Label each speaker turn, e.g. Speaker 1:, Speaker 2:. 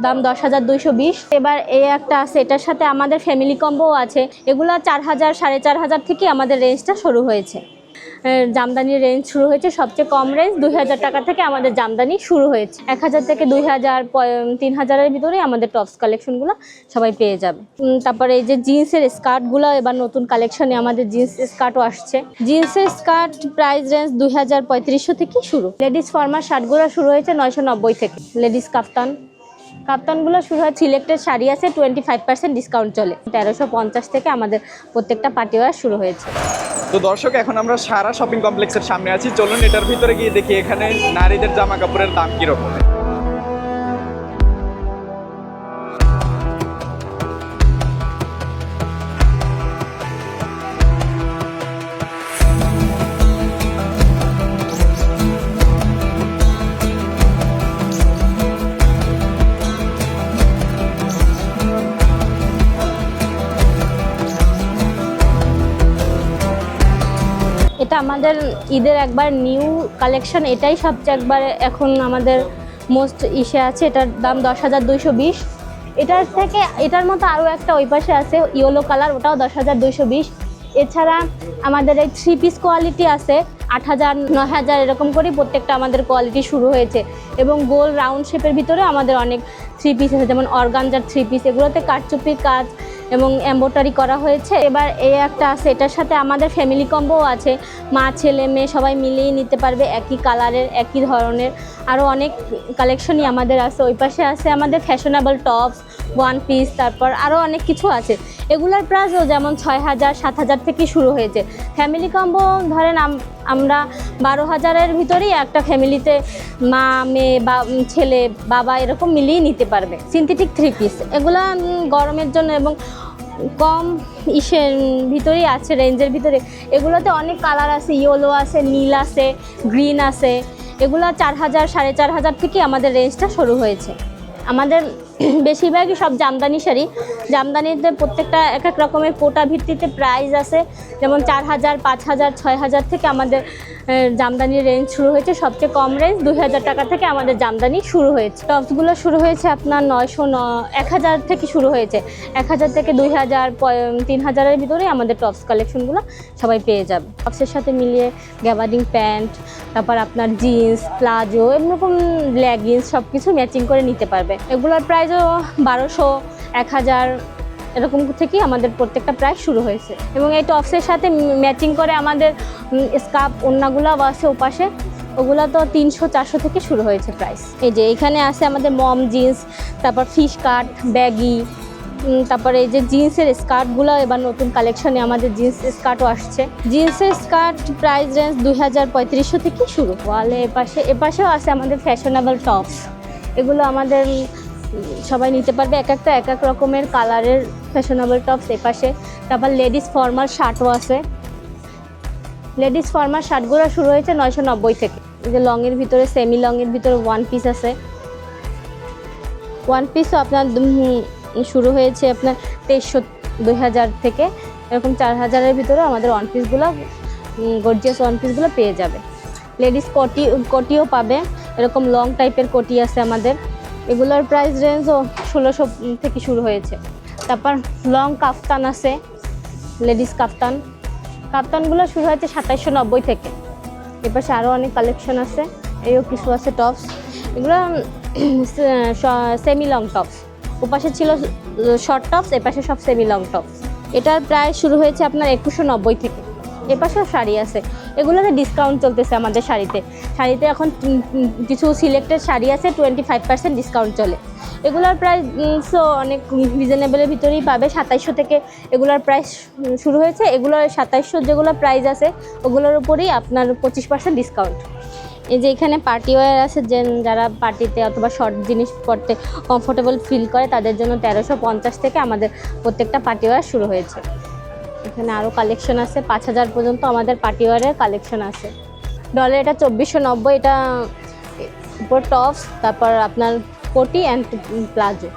Speaker 1: দাম 10,220। এবার এই একটা আছে, এটার সাথে আমাদের ফ্যামিলি কম্বো আছে। এগুলো 4,000 4,500 থেকে আমাদের রেঞ্জটা শুরু হয়েছে। জামদানির রেঞ্জ শুরু হয়েছে সবচেয়ে কম রেঞ্জ 2,000 টাকা থেকে আমাদের জামদানি শুরু হয়েছে। 1,000 থেকে 2,000 3,000-এর ভিতরে আমাদের টপস কালেকশনগুলো সবাই পেয়ে যাবে। তারপরে এই যে জিন্সের স্কার্টগুলো এবার নতুন কালেকশনে আমাদের জিন্স স্কার্টও আসছে। জিন্সের স্কার্ট প্রাইস রেঞ্জ 2,3500 থেকে শুরু। লেডিস ফর্মাল শার্টগুলো শুরু হয়েছে 990 থেকে। লেডিস কাপ্তানগুলো শুরু হয়, সিলেক্টেড শাড়ি আছে 25% ডিসকাউন্ট চলে। 1,350 থেকে আমাদের প্রত্যেকটা পার্টিওয়ার শুরু হয়েছে।
Speaker 2: তো দর্শক, এখন আমরা সারা শপিং কমপ্লেক্সের সামনে আছি। চলুন এটার ভিতরে গিয়ে দেখি এখানে নারীদের জামা কাপড়ের দাম কিরকম।
Speaker 1: এটা আমাদের ঈদের একবার নিউ কালেকশন, এটাই সবচেয়ে একবার এখন আমাদের মোস্ট ইসে আছে। এটার দাম 10,220। এটার মতো আরও একটা ওই পাশে আছে ইয়েলো কালার, ওটাও 10,220। এছাড়া আমাদের এই 3 পিস কোয়ালিটি আছে 8,000 9,000 এরকম করে প্রত্যেকটা আমাদের কোয়ালিটি শুরু হয়েছে। এবং গোল রাউন্ড শেপের ভিতরে আমাদের অনেক 3 পিস আছে, যেমন অর্গানজার 3 পিস, এগুলোতে কারচুপির কাজ এবং এমব্রয়ডারি করা হয়েছে। এবার এই একটা আছে, এটার সাথে আমাদের ফ্যামিলি কম্বো আছে। মা ছেলে মেয়ে সবাই মিলিয়ে নিতে পারবে, একই কালারের একই ধরনের আরও অনেক কালেকশনই আমাদের আছে। ওই পাশে আছে আমাদের ফ্যাশনেবল টপস, 1 পিস, তারপর আরও অনেক কিছু আছে। এগুলোর প্রাইসও যেমন 6,000 7,000 থেকে শুরু হয়েছে। ফ্যামিলি কম্বো ধরেন আমরা 12,000-এর ভিতরেই একটা ফ্যামিলিতে মা মেয়ে বা ছেলে বাবা এরকম মিলিয়ে নিতে পারবে। সিনথেটিক 3 পিস এগুলো গরমের জন্য এবং কম ইসের ভিতরেই আছে, রেঞ্জের ভিতরে। এগুলোতে অনেক কালার আছে, ইয়েলো আছে, নীল আছে, গ্রিন আছে। এগুলো 4,000 4,500 থেকে আমাদের রেঞ্জটা শুরু হয়েছে। আমাদের বেশিরভাগই সব জামদানি শাড়ি। জামদানিতে প্রত্যেকটা এক এক রকমের কোটা ভিত্তিতে প্রাইস আছে, যেমন 4,000 5,000 6,000 থেকে আমাদের জামদানির রেঞ্জ শুরু হয়েছে। সবচেয়ে কম রেঞ্জ 2,000 টাকা থেকে আমাদের জামদানি শুরু হয়েছে। টপসগুলো শুরু হয়েছে আপনার 1,000 থেকে শুরু হয়েছে। 1,000 থেকে 2,000 3,000-এর ভিতরে আমাদের টপস কালেকশনগুলো সবাই পেয়ে যাবে। টপসের সাথে মিলিয়ে গ্যাবার্ডিং প্যান্ট, তারপর আপনার জিন্স, প্লাজো, এরকম লেগিংস সব কিছু ম্যাচিং করে নিতে পারবে। এগুলোর প্রাইসও 1,200 1,000 এরকম থেকেই আমাদের প্রত্যেকটা প্রাইস শুরু হয়েছে। এবং এই টপসের সাথে ম্যাচিং করে আমাদের স্কার্ফ ওড়নাগুলো আছে ওপাশে, ওগুলো তো 300 400 থেকে শুরু হয়েছে প্রাইস। এই যে এখানে আছে আমাদের মম জিন্স, তারপর ফিশ কাট, ব্যাগি, তারপরে এই যে জিন্সের স্কার্টগুলো এবার নতুন কালেকশনে আমাদের জিন্স স্কার্টও আসছে। জিন্সের স্কার্ট প্রাইস রেঞ্জ 2,3500 থেকে শুরু। ওয়ালে এপাশেও আছে আমাদের ফ্যাশনেবল টপস, এগুলো আমাদের সবাই নিতে পারবে। এক এক রকমের কালারের ফ্যাশনেবল টপস এপাশে। তারপর লেডিস ফর্মাল শার্টও আছে। লেডিস ফর্মাল শার্টগুলো শুরু হয়েছে 990 থেকে। এই যে লংয়ের ভিতরে, সেমি লংয়ের ভিতরে 1 পিস আছে। 1 পিসও আপনার শুরু হয়েছে আপনার 2,500 2,000 থেকে, এরকম 4,000-এর ভিতরে আমাদের 1 পিসগুলো গর্জিয়াস 1 পিসগুলো পেয়ে যাবে। লেডিস কোটিও পাবে, এরকম লং টাইপের কোটি আছে আমাদের। এগুলোর প্রাইস রেঞ্জও 1,600 থেকে শুরু হয়েছে। তারপর লং কাফতান আছে, লেডিস কাফতানগুলো শুরু হয়েছে 2,790 থেকে। এপাশে আরও অনেক কালেকশন আছে, এইও কিছু আছে টপস। এগুলো সেমি লং টপস, ওপাশে ছিল শর্ট টপস, এপাশে সব সেমি লং টপস। এটার প্রাইস শুরু হয়েছে আপনার 2,190 থেকে। এপাশেও শাড়ি আছে, এগুলোতে ডিসকাউন্ট চলতেছে আমাদের শাড়িতে এখন কিছু সিলেক্টেড শাড়ি আছে 25% ডিসকাউন্ট চলে। এগুলোর প্রাইসও অনেক রিজনেবলের ভিতরেই পাবে। 2,700 থেকে এগুলোর প্রাইস শুরু হয়েছে। এগুলোর 2,700 যেগুলো প্রাইস আছে ওগুলোর উপরেই আপনার 25% ডিসকাউন্ট। এই যে এখানে পার্টি ওয়্যার আছে, যারা পার্টিতে অথবা শর্ট জিনিস পরতে কমফোর্টেবল ফিল করে তাদের জন্য 1,350 থেকে আমাদের প্রত্যেকটা পার্টি ওয়্যার শুরু হয়েছে। এখানে আরও কালেকশন আছে, 5,000 পর্যন্ত আমাদের পার্টি ওয়্যারের কালেকশন আছে। ডলার এটা 2,490, এটা উপর টপস, তারপর আপনার কোটি অ্যান্ড প্লাজো।